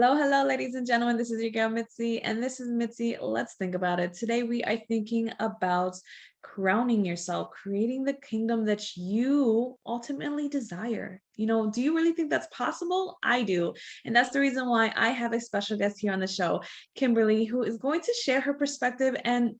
Hello, hello, ladies and gentlemen. This is your girl Mitzi, and this is Mitzi. Let's think about it. Today, we are thinking about crowning yourself, creating the kingdom that you ultimately desire. Do you really think that's possible? I do. And that's the reason why I have a special guest here on the show, Kimberly, who is going to share her perspective and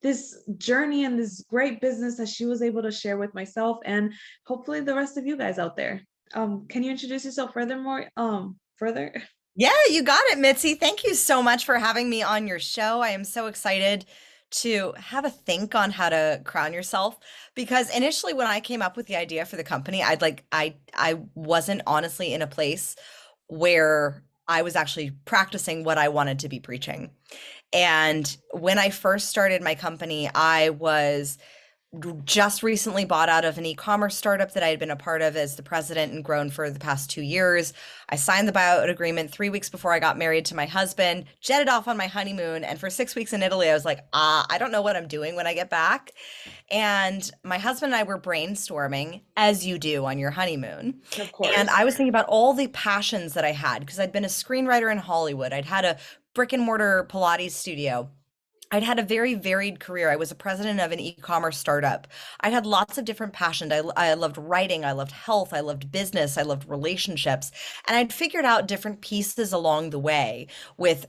this journey and this great business that she was able to share with myself and hopefully the rest of you guys out there. Can you introduce yourself further? Yeah, you got it, Mitzi. Thank you so much for having me on your show. I am so excited to have a think on how to crown yourself because initially when I came up with the idea for the company, I wasn't honestly in a place where I was actually practicing what I wanted to be preaching. And when I first started my company, I was just recently bought out of an e-commerce startup that I had been a part of as the president and grown for the past 2 years. I signed the buyout agreement 3 weeks before I got married to my husband, jetted off on my honeymoon, and for 6 weeks in Italy, I was like, I don't know what I'm doing when I get back. And my husband and I were brainstorming, as you do on your honeymoon. Of And course. I was thinking about all the passions that I had because I'd been a screenwriter in Hollywood. I'd had a brick and mortar Pilates studio. I'd had a very varied career. I was a president of an e-commerce startup. I had lots of different passions. I loved writing. I loved health. I loved business. I loved relationships. And I'd figured out different pieces along the way with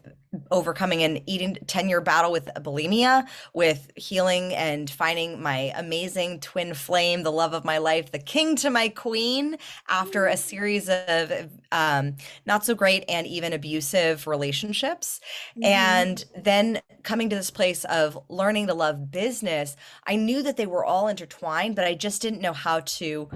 overcoming an eating 10-year battle with bulimia, with healing and finding my amazing twin flame, the love of my life, the king to my queen, after a series of not so great and even abusive relationships. Mhm. And then coming to this place of learning to love business, I knew that they were all intertwined, but I just didn't know how to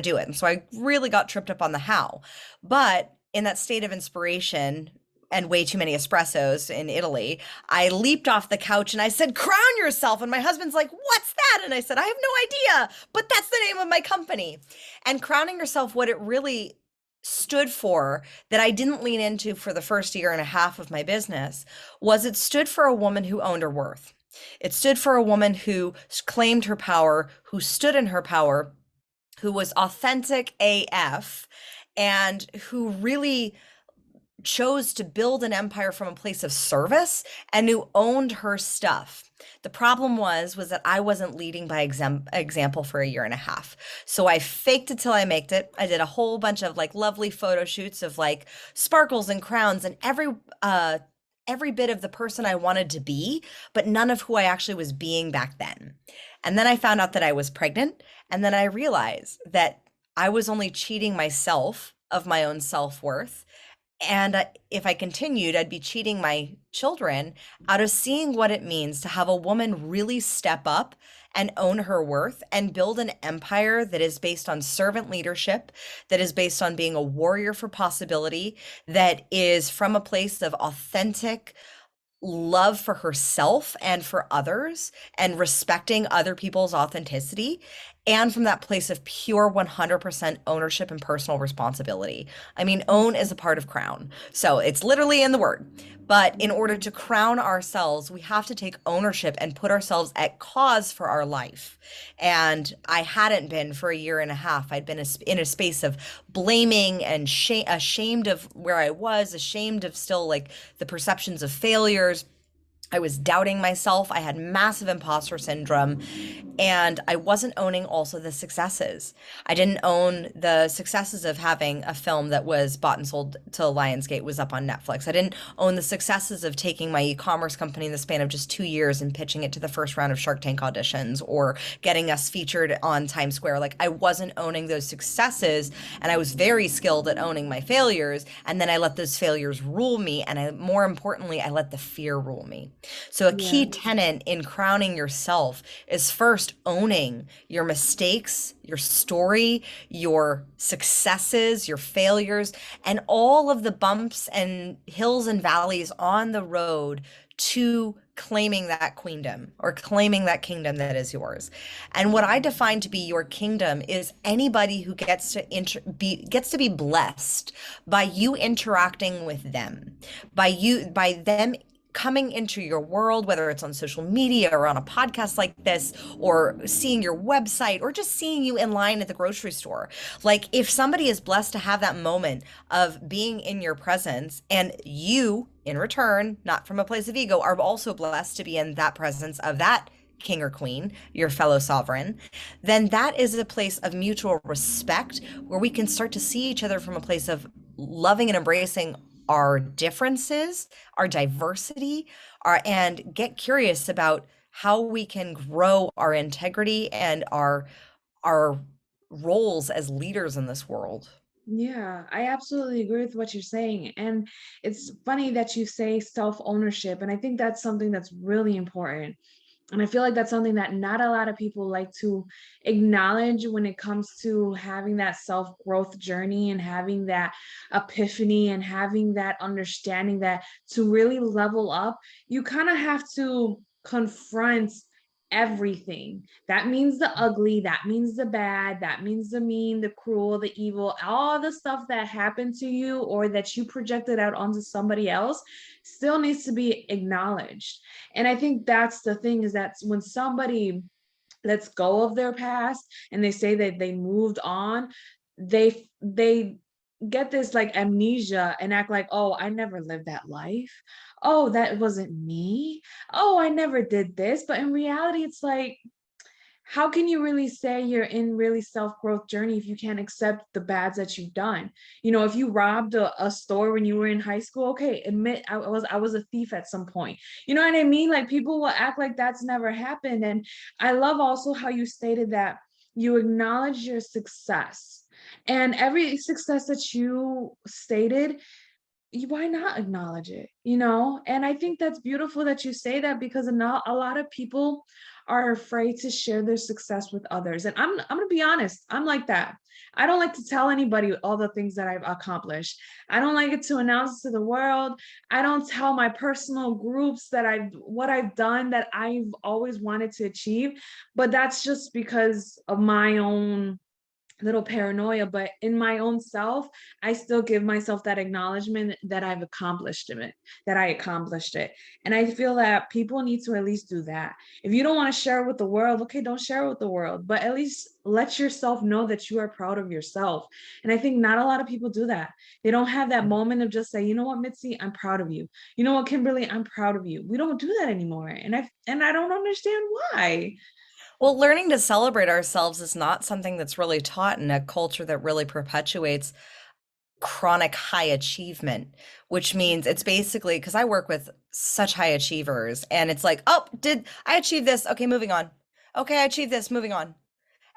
do it. And so I really got tripped up on the how. But in that state of inspiration and way too many espressos in Italy, I leaped off the couch and I said, "Crown yourself." And my husband's like, "What's that?" And I said, "I have no idea, but that's the name of my company." And crowning yourself, what it really stood for, that I didn't lean into for the first year and a half of my business, was it stood for a woman who owned her worth. It stood for a woman who claimed her power, who stood in her power, who was authentic AF, and who really chose to build an empire from a place of service and who owned her stuff. The problem was that I wasn't leading by example for a year and a half. So I faked it till I maked it. I did a whole bunch of like lovely photo shoots of like sparkles and crowns and every bit of the person I wanted to be, but none of who I actually was being back then. And then I found out that I was pregnant, and then I realized that I was only cheating myself of my own self-worth, and if I continued, I'd be cheating my children out of seeing what it means to have a woman really step up and own her worth and build an empire that is based on servant leadership, that is based on being a warrior for possibility, that is from a place of authentic love for herself and for others and respecting other people's authenticity, and from that place of pure 100% ownership and personal responsibility. I mean, own is a part of crown. So it's literally in the word. But in order to crown ourselves, we have to take ownership and put ourselves at cause for our life. And I hadn't been for a year and a half. I'd been in a space of blaming and ashamed of where I was, ashamed of still like the perceptions of failures. I was doubting myself. I had massive imposter syndrome, and I wasn't owning also the successes. I didn't own the successes of having a film that was bought and sold to Lionsgate, was up on Netflix. I didn't own the successes of taking my e-commerce company in the span of just 2 years and pitching it to the first round of Shark Tank auditions or getting us featured on Times Square. Like, I wasn't owning those successes, and I was very skilled at owning my failures. And then I let those failures rule me, and more importantly, I let the fear rule me. So, a key Yeah. tenet in crowning yourself is first owning your mistakes, your story, your successes, your failures, and all of the bumps and hills and valleys on the road to claiming that queendom or claiming that kingdom that is yours. And what I define to be your kingdom is anybody who gets to be blessed by you interacting with them, by them coming into your world, whether it's on social media or on a podcast like this, or seeing your website, or just seeing you in line at the grocery store. Like, if somebody is blessed to have that moment of being in your presence, and you, in return, not from a place of ego, are also blessed to be in that presence of that king or queen, your fellow sovereign, then that is a place of mutual respect where we can start to see each other from a place of loving and embracing our differences, our diversity, and get curious about how we can grow our integrity and our roles as leaders in this world. Yeah, I absolutely agree with what you're saying. And it's funny that you say self-ownership. And I think that's something that's really important. And I feel like that's something that not a lot of people like to acknowledge when it comes to having that self growth journey and having that epiphany and having that understanding that to really level up, you kind of have to confront everything. That means the ugly, that means the bad, that means the mean, the cruel, the evil, all the stuff that happened to you or that you projected out onto somebody else still needs to be acknowledged. And I think that's the thing, is that when somebody lets go of their past and they say that they moved on, they get this like amnesia and act like, oh, I never lived that life. Oh, that wasn't me. Oh, I never did this. But in reality, it's like, how can you really say you're in really self-growth journey if you can't accept the bads that you've done? You know, if you robbed a store when you were in high school, okay, admit I was a thief at some point. You know what I mean? Like, people will act like that's never happened. And I love also how you stated that you acknowledge your success. And every success that you stated, why not acknowledge it, you know? And I think that's beautiful that you say that, because a lot of people are afraid to share their success with others. And I'm going to be honest, I'm like that. I don't like to tell anybody all the things that I've accomplished. I don't like it to announce to the world. I don't tell my personal groups that I've what I've done that I've always wanted to achieve, but that's just because of my own little paranoia. But in my own self, I still give myself that acknowledgement that I've accomplished it, that I accomplished it. And I feel that people need to at least do that. If you don't want to share it with the world, okay, don't share it with the world, but at least let yourself know that you are proud of yourself. And I think not a lot of people do that. They don't have that moment of just say, you know what, Mitzi, I'm proud of you. You know what, Kimberly, I'm proud of you. We don't do that anymore. And I don't understand why. Well, learning to celebrate ourselves is not something that's really taught in a culture that really perpetuates chronic high achievement, which means it's basically because I work with such high achievers, and it's like, oh, did I achieve this? Okay, moving on. Okay, I achieved this, moving on.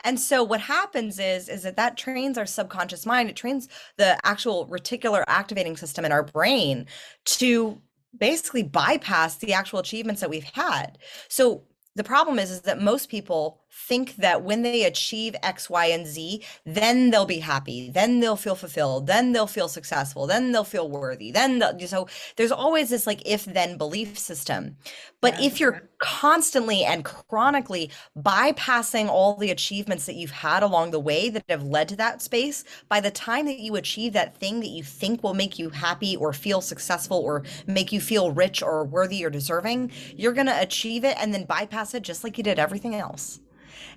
And so what happens is that trains our subconscious mind. It trains the actual reticular activating system in our brain to basically bypass the actual achievements that we've had. So the problem is that most people think that when they achieve X, Y, and Z, then they'll be happy, then they'll feel fulfilled, then they'll feel successful, then they'll feel worthy, so there's always this like if-then belief system. But Yes. if you're constantly and chronically bypassing all the achievements that you've had along the way that have led to that space, by the time that you achieve that thing that you think will make you happy or feel successful or make you feel rich or worthy or deserving, you're going to achieve it and then bypass it just like you did everything else.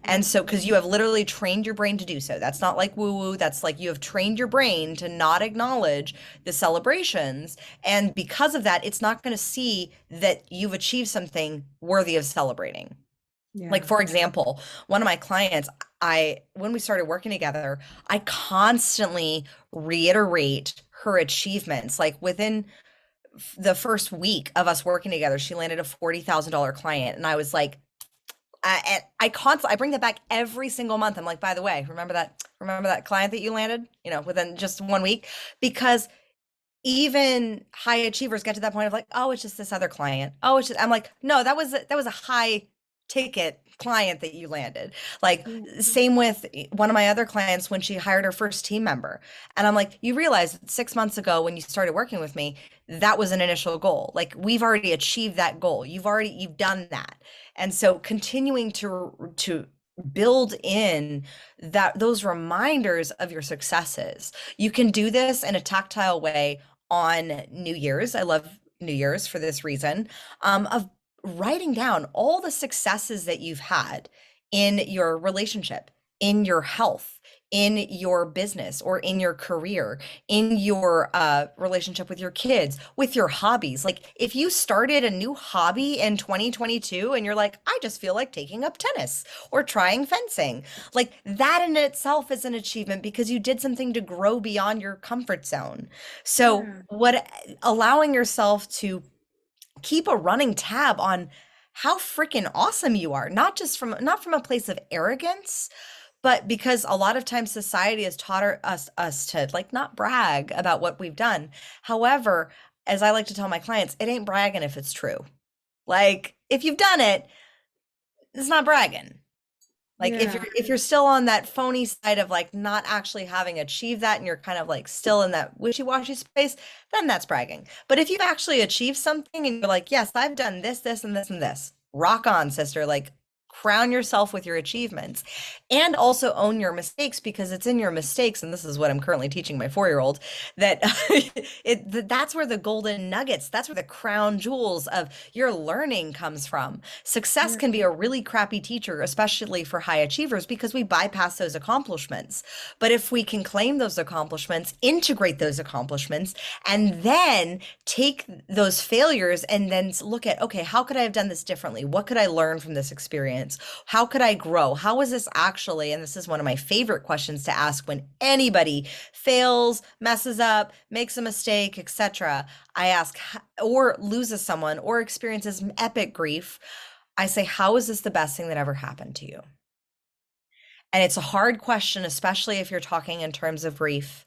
And so, because you have literally trained your brain to do so. That's not like woo woo. That's like you have trained your brain to not acknowledge the celebrations. And because of that, it's not going to see that you've achieved something worthy of celebrating. Like, Yeah. for example, one of my clients, when we started working together, I constantly reiterate her achievements. Like, within the first week of us working together, she landed a $40,000 client. And I was like, and I bring that back every single month. I'm like, by the way, remember that client that you landed, within just 1 week, because even high achievers get to that point of like, oh, it's just this other client. Oh, it's just, I'm like, no, that was a high ticket client that you landed. Like, Yeah. same with one of my other clients when she hired her first team member. And I'm like, you realize that 6 months ago when you started working with me, that was an initial goal. Like, we've already achieved that goal. You've done that. And so continuing to build in those reminders of your successes. You can do this in a tactile way on New Year's. I love New Year's for this reason, of writing down all the successes that you've had in your relationship, in your health, in your business, or in your career, in your relationship with your kids, with your hobbies. Like if you started a new hobby in 2022 and you're like, I just feel like taking up tennis or trying fencing, like that in itself is an achievement because you did something to grow beyond your comfort zone. So, Yeah. what allowing yourself to keep a running tab on how freaking awesome you are, not from a place of arrogance, but because a lot of times society has taught us to like not brag about what we've done. However, as I like to tell my clients, it ain't bragging if it's true. Like if you've done it, it's not bragging. Like Yeah. if you're still on that phony side of like not actually having achieved that and you're kind of like still in that wishy-washy space, then that's bragging. But if you've actually achieved something and you're like, yes, I've done this, this, and this, and this, rock on, sister. Like crown yourself with your achievements and also own your mistakes because it's in your mistakes. And this is what I'm currently teaching my 4-year-old that that's where the golden nuggets, that's where the crown jewels of your learning comes from. Success Yeah. can be a really crappy teacher, especially for high achievers, because we bypass those accomplishments. But if we can claim those accomplishments, integrate those accomplishments, and then take those failures and then look at, okay, how could I have done this differently? What could I learn from this experience? How could I grow? How is this actually? And this is one of my favorite questions to ask when anybody fails, messes up, makes a mistake, etc. I ask, or loses someone or experiences epic grief. I say, how is this the best thing that ever happened to you? And it's a hard question, especially if you're talking in terms of grief.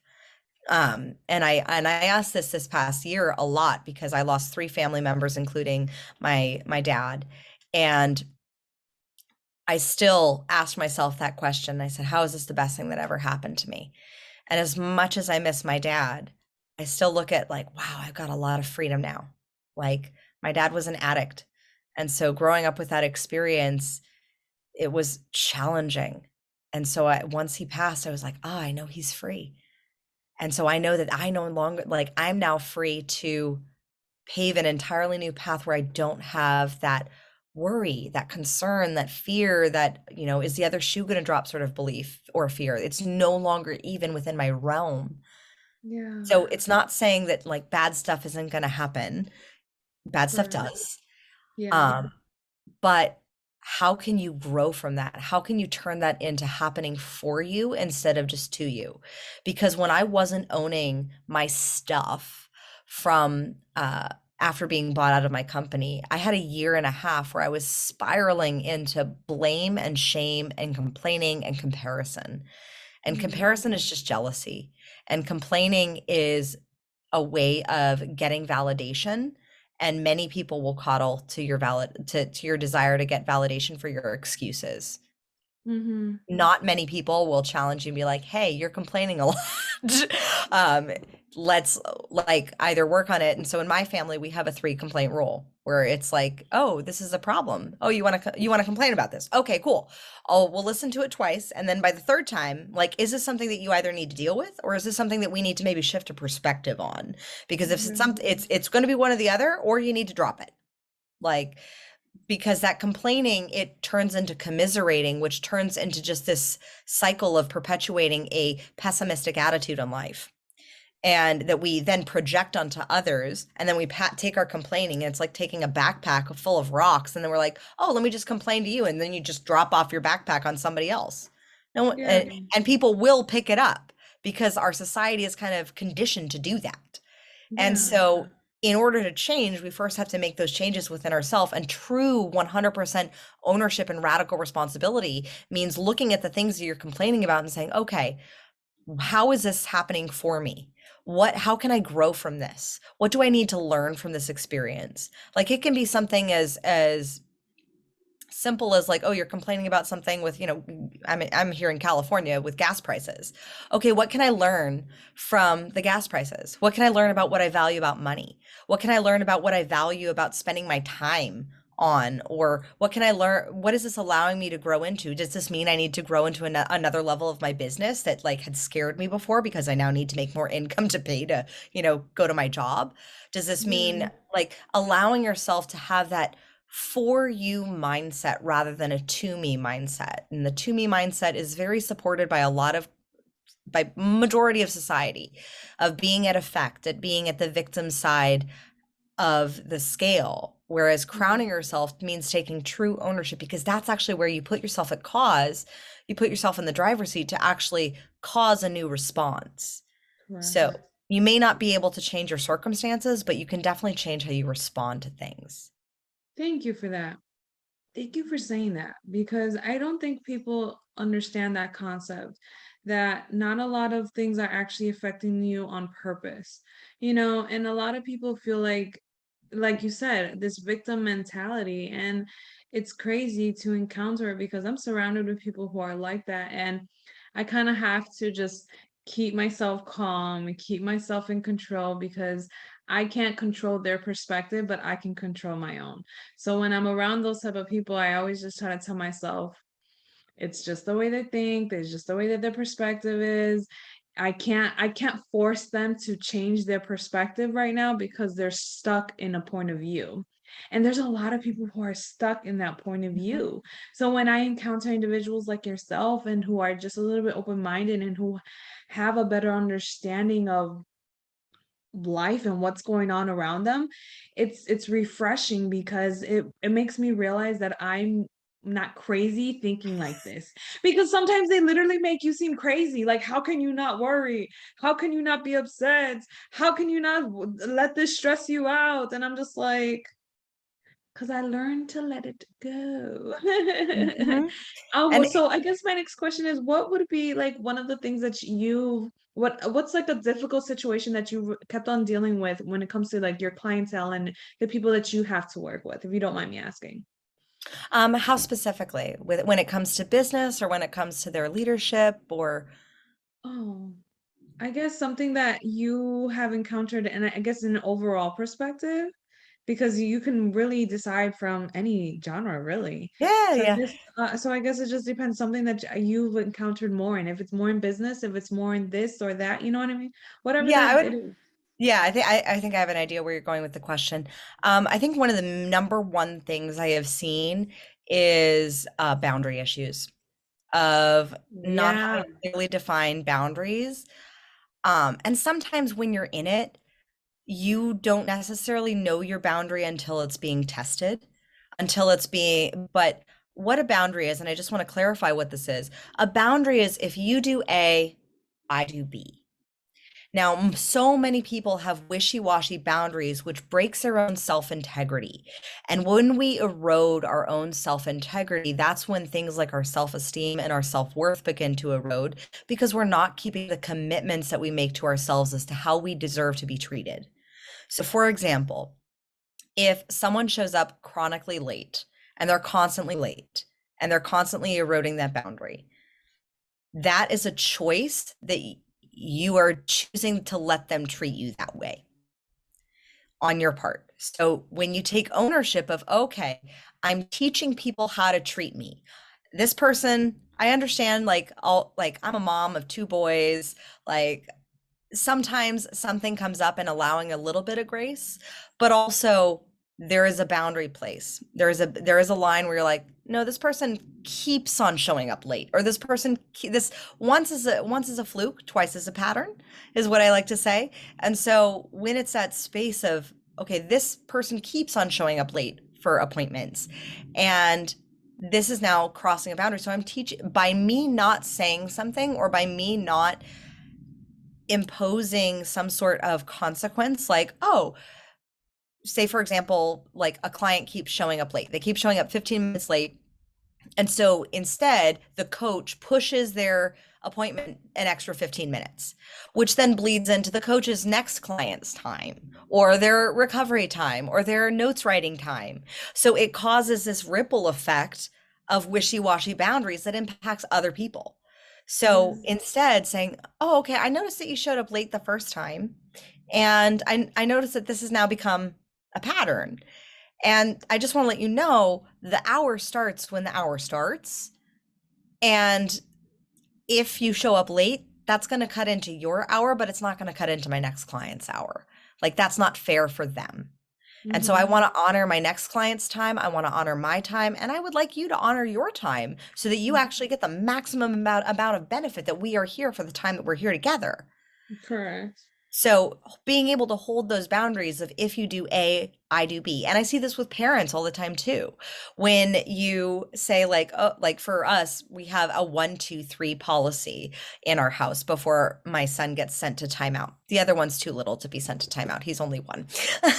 And I asked this past year a lot because I lost 3 family members, including my dad. And I still asked myself that question. I said, how is this the best thing that ever happened to me? And as much as I miss my dad, I still look at like, wow, I've got a lot of freedom now. Like my dad was an addict. And so growing up with that experience, it was challenging. And so once he passed, I was like, oh, I know he's free. And so I know that I no longer, like, I'm now free to pave an entirely new path where I don't have that worry, that concern, that fear that, is the other shoe going to drop sort of belief or fear. It's no longer even within my realm. Yeah. So it's not saying that like bad stuff isn't going to happen. Bad stuff Right. does. Yeah. Um, but how can you grow from that? How can you turn that into happening for you instead of just to you? Because when I wasn't owning my stuff from after being bought out of my company, I had a year and a half where I was spiraling into blame and shame and complaining and comparison. And Mm. comparison is just jealousy. And complaining is a way of getting validation, and many people will coddle to your to your desire to get validation for your excuses. Mhm. Not many people will challenge you and be like, hey, you're complaining a lot. um, let's like either work on it. And so in my family, we have a 3 complaint rule where it's like, oh, this is a problem. Oh, you want to complain about this? Okay, cool. Oh, we'll listen to it twice. And then by the third time, like, is this something that you either need to deal with, or is this something that we need to maybe shift a perspective on? Because if it's Mhm. something, it's going to be one or the other, or you need to drop it. Like, because that complaining, it turns into commiserating, which turns into just this cycle of perpetuating a pessimistic attitude on life, and that we then project onto others. And then we take our complaining, and it's like taking a backpack full of rocks, and then we're like, oh, let me just complain to you, and then you just drop off your backpack on somebody else. No, Yeah. and people will pick it up because our society is kind of conditioned to do that. And Yeah. so, in order to change, we first have to make those changes within ourselves. And true 100% ownership and radical responsibility means looking at the things that you're complaining about and saying, okay, how is this happening for me? How can I grow from this? What do I need to learn from this experience? Like it can be something as simple as like, oh, you're complaining about something with, I'm here in California with gas prices. Okay, what can I learn from the gas prices? What can I learn about what I value about money? What can I learn about what I value about spending my time on? Or what can I learn? What is this allowing me to grow into? Does this mean I need to grow into another level of my business that like had scared me before because I now need to make more income to pay to, go to my job? Does this mean Yeah. like allowing yourself to have that for you mindset rather than a to me mindset? And the to me mindset is very supported by a lot of by majority of society, of being at effect, at being at the victim side of the scale. Whereas crowning Mhm. yourself means taking true ownership, because that's actually where you put yourself at cause. You put yourself in the driver's seat to actually cause a new response. So Correct. you may not be able to change your circumstances, but you can definitely change how you respond to things. Thank you for that. Thank you for saying that because I don't think people understand that concept that not a lot of things are actually affecting you on purpose. And a lot of people feel like you said, this victim mentality, and it's crazy to encounter it because I'm surrounded with people who are like that, and I kind of have to just keep myself calm and keep myself in control because I can't control their perspective, but I can control my own. So when I'm around those type of people, I always just try to tell myself, it's just the way they think, it's just the way that their perspective is. I can't force them to change their perspective right now because they're stuck in a point of view. And there's a lot of people who are stuck in that point of Mhm. view. So when I encounter individuals like yourself and who are just a little bit open-minded and who have a better understanding of life and what's going on around them, it's refreshing because it makes me realize that I'm not crazy thinking like this, because sometimes they literally make you seem crazy. Like, how can you not worry? How can you not be upset? How can you not let this stress you out? And I'm just like, because I learned to let it go. Mhm. And Well, so I guess my next question is, what would be like one of the things that what's like a difficult situation that you kept on dealing with when it comes to like your clientele and the people that you have to work with, if you don't mind me asking? how specifically, with when it comes to business or when it comes to their leadership or Oh, I guess something that you have encountered, and I guess in an overall perspective, because you can really decide from any genre, really. yeah, So I yeah. guess, so I guess it just depends something that you've encountered more in. If it's more in business, if it's more in this or that, you know what I mean? Whatever Yeah, I that would it is. Yeah, I think I have an idea where you're going with the question. I think one of the number one things I have seen is boundary issues, of not Yeah. having clearly defined boundaries. And sometimes when you're in it, you don't necessarily know your boundary until it's being tested, but what a boundary is, and I just want to clarify what this is. A boundary is if you do A, I do B. Now, so many people have wishy-washy boundaries, which breaks their own self-integrity. And when we erode our own self-integrity, that's when things like our self-esteem and our self-worth begin to erode, because we're not keeping the commitments that we make to ourselves as to how we deserve to be treated. So, for example, if someone shows up chronically late and they're constantly late and they're constantly eroding that boundary, that is a choice that you are choosing to let them treat you that way on your part. So when you take ownership of, okay, I'm teaching people how to treat me. This person, I understand, like, all, like, I'm a mom of two boys, like, sometimes something comes up and allowing a little bit of grace, but also there is a boundary place. There is a line where you're like, no, this person keeps on showing up late, or this once is a fluke, twice is a pattern, is what I like to say. And so when it's that space of, okay, this person keeps on showing up late for appointments, and this is now crossing a boundary. So I'm teaching by me not saying something, or by me not imposing some sort of consequence, like, oh, say for example, like a client keeps showing up late, they keep showing up 15 minutes late, and so instead the coach pushes their appointment an extra 15 minutes, which then bleeds into the coach's next client's time, or their recovery time, or their notes writing time. So it causes this ripple effect of wishy-washy boundaries that impacts other people. So Yes. instead saying, oh, okay, I noticed that you showed up late the first time, and I noticed that this has now become a pattern. And I just want to let you know the hour starts when the hour starts. And if you show up late, that's going to cut into your hour, but it's not going to cut into my next client's hour. Like, that's not fair for them. And so I Mhm. want to honor my next client's time. I want to honor my time. And I would like you to honor your time so that you Mhm. actually get the maximum amount of benefit that we are here for the time that we're here together. Correct. So being able to hold those boundaries of if you do A, I do B. And I see this with parents all the time too. When you say like, oh, like for us, we have a 1, 2, 3 policy in our house before my son gets sent to timeout. The other one's too little to be sent to timeout. He's only one.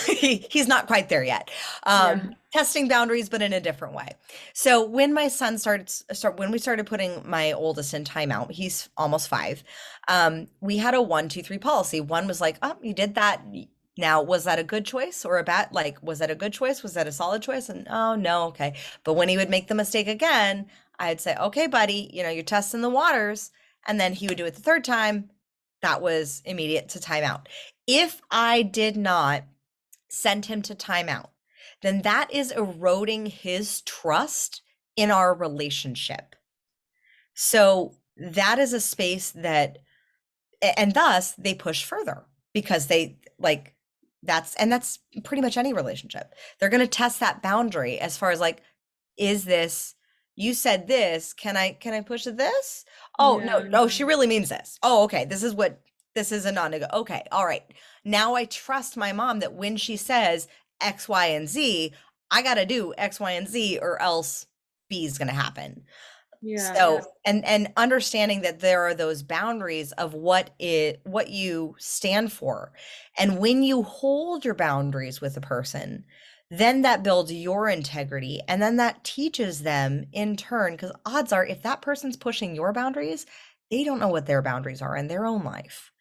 He's not quite there yet. Yeah. Testing boundaries, but in a different way. So when my son when we started putting my oldest in timeout, he's almost 5. We had a 1, 2, 3 policy. One was like, oh, you did that. Now, was that a good choice or a bad? Like, was that a good choice? Was that a solid choice? And oh, no, okay. But when he would make the mistake again, I'd say, okay, buddy, you're testing the waters. And then he would do it the third time. That was immediate to timeout. If I did not send him to timeout, then that is eroding his trust in our relationship. So that is a space that and thus they push further because they like that's pretty much any relationship. They're going to test that boundary as far as like, is this, you said this, can I push this? Oh, no, Yeah. no, she really means this. Oh, okay, this is a non-negotiable. Okay, all right, now I trust my mom that when she says X, Y, and Z, I got to do X, Y, and Z or else B is going to happen. Yeah. So, and understanding that there are those boundaries of what you stand for. And when you hold your boundaries with a person, then that builds your integrity and then that teaches them in turn, because odds are if that person's pushing your boundaries, they don't know what their boundaries are in their own life.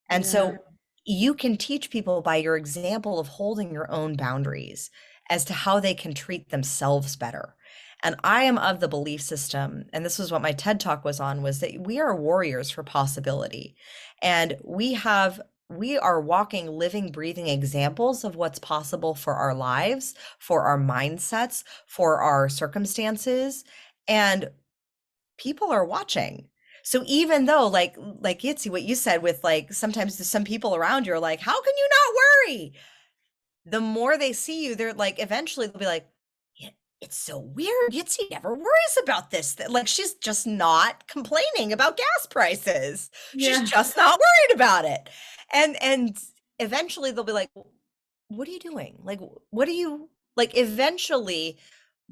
And Yeah. so you can teach people by your example of holding your own boundaries as to how they can treat themselves better. And I am of the belief system, and this was what my TED talk was on, was that we are warriors for possibility. And we are walking, living, breathing examples of what's possible for our lives, for our mindsets, for our circumstances. And people are watching. So even though like Yitzi, what you said with like sometimes there's some people around you are like, how can you not worry? The more they see you, they're like, eventually they'll be like, yeah, it's so weird. Yitzi never worries about this. Like she's just not complaining about gas prices. She's Yeah. just not worried about it. And eventually they'll be like, what are you doing? Like, what are you like? Eventually,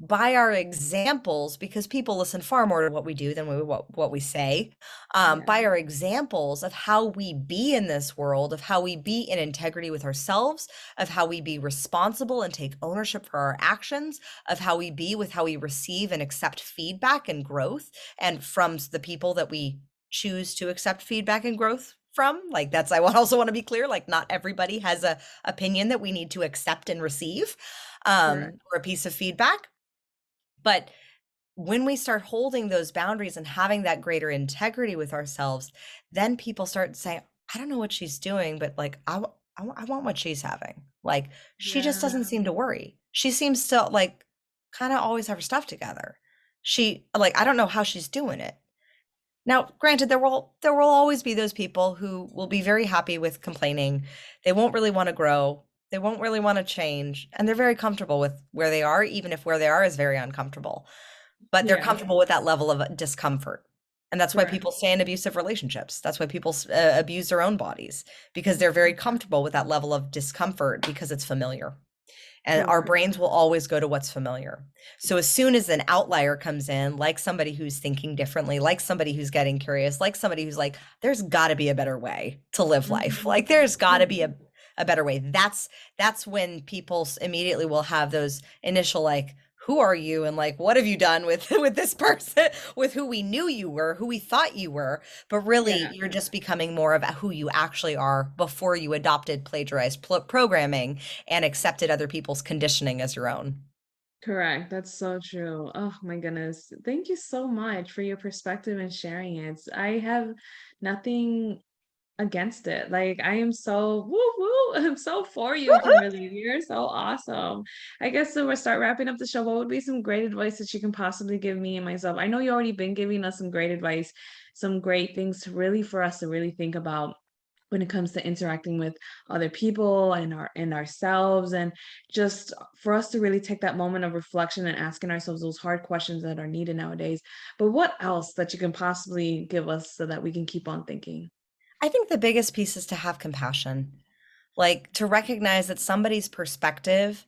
by our examples, because people listen far more to what we do than what we say, Yeah. by our examples of how we be in this world, of how we be in integrity with ourselves, of how we be responsible and take ownership for our actions, of how we be with how we receive and accept feedback and growth, and from the people that we choose to accept feedback and growth from. Like that's, also want to be clear, like not everybody has a opinion that we need to accept and receive, Correct. or a piece of feedback. But when we start holding those boundaries and having that greater integrity with ourselves, then people start saying, I don't know what she's doing, but like, I want what she's having. Like, she just Yeah. doesn't seem to worry. She seems to like kind of always have her stuff together. She, like, I don't know how she's doing it. Now, granted, there will always be those people who will be very happy with complaining. They won't really want to grow. They won't really want to change, and they're very comfortable with where they are, even if where they are is very uncomfortable. But they're Yeah. comfortable with that level of discomfort. And that's why Correct. people stay in abusive relationships. That's why people abuse their own bodies because they're very comfortable with that level of discomfort because it's familiar. And our Correct. brains will always go to what's familiar. So as soon as an outlier comes in, like somebody who's thinking differently, like somebody who's getting curious, like somebody who's like, there's got to be a better way to live life. Mhm. Like there's got to be a better way. That's when people immediately will have those initial like, who are you and like what have you done with with this person, with who we knew you were, who we thought you were, but really Yeah. you're just becoming more of who you actually are before you adopted plagiarized programming and accepted other people's conditioning as your own. Correct. That's so true. Oh my goodness. Thank you so much for your perspective and sharing it. I have nothing against it. Like, I am so woo woo. I'm so for you, Kimberly. You're so awesome. I guess so we'll start wrapping up the show. What would be some great advice that you can possibly give me and myself? I know you already been giving us some great advice, some great things to really for us to really think about when it comes to interacting with other people and ourselves, and just for us to really take that moment of reflection and asking ourselves those hard questions that are needed nowadays. But what else that you can possibly give us so that we can keep on thinking? I think the biggest piece is to have compassion, like to recognize that somebody's perspective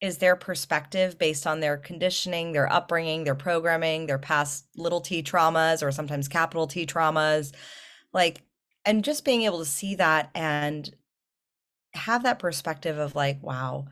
is their perspective based on their conditioning, their upbringing, their programming, their past little t traumas or sometimes capital T traumas. Like, and just being able to see that and have that perspective of like, wow,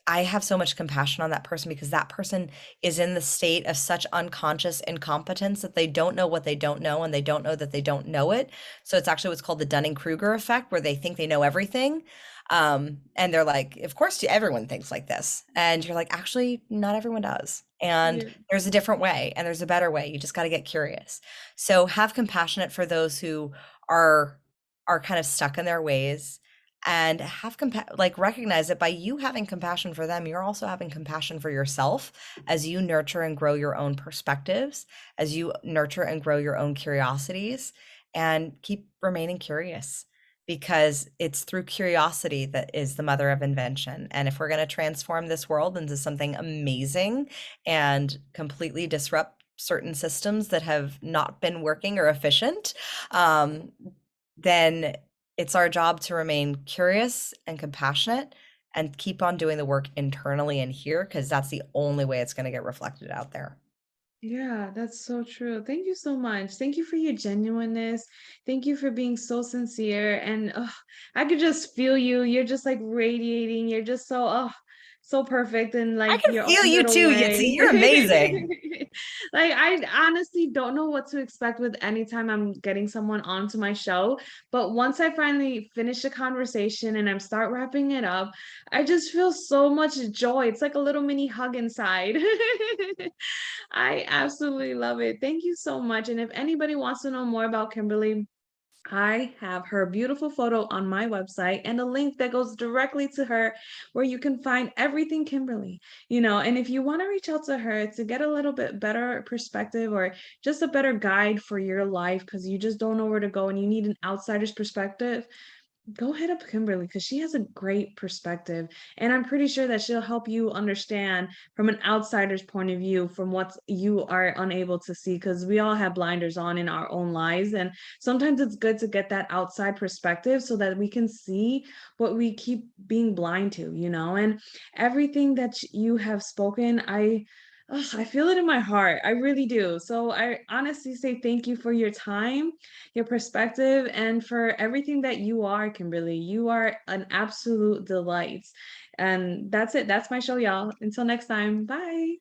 I have so much compassion on that person because that person is in the state of such unconscious incompetence that they don't know what they don't know and they don't know that they don't know it. So it's actually what's called the Dunning-Kruger effect, where they think they know everything. And they're like, of course, everyone thinks like this. And you're like, actually, not everyone does. And Yeah. there's a different way and there's a better way. You just got to get curious. So have compassionate for those who are are kind of stuck in their ways, and have like recognize that by you having compassion for them, you're also having compassion for yourself as you nurture and grow your own perspectives, as you nurture and grow your own curiosities, and keep remaining curious, because it's through curiosity that is the mother of invention. And if we're going to transform this world into something amazing and completely disrupt certain systems that have not been working or efficient, um, then it's our job to remain curious and compassionate and keep on doing the work internally in here, because that's the only way it's going to get reflected out there. Yeah, that's so true. Thank you so much. Thank you for your genuineness. Thank you for being so sincere. And I could just feel you. You're just like radiating. You're just so, so perfect in I like can your feel own you little too, Yitzi. way. You're amazing. Like, I honestly don't know what to expect with anytime I'm getting someone onto my show. But once I finally finish a conversation and I'm start wrapping it up, I just feel so much joy. It's like a little mini hug inside. I absolutely love it. Thank you so much. And if anybody wants to know more about Kimberly, I have her beautiful photo on my website and a link that goes directly to her where you can find everything Kimberly, and if you want to reach out to her to get a little bit better perspective or just a better guide for your life because you just don't know where to go and you need an outsider's perspective, go hit up Kimberly because she has a great perspective. And I'm pretty sure that she'll help you understand from an outsider's point of view from what you are unable to see, because we all have blinders on in our own lives. And sometimes it's good to get that outside perspective so that we can see what we keep being blind to, and everything that you have spoken. I feel it in my heart. I really do. So I honestly say thank you for your time, your perspective, and for everything that you are, Kimberly. You are an absolute delight. And that's it. That's my show, y'all. Until next time. Bye.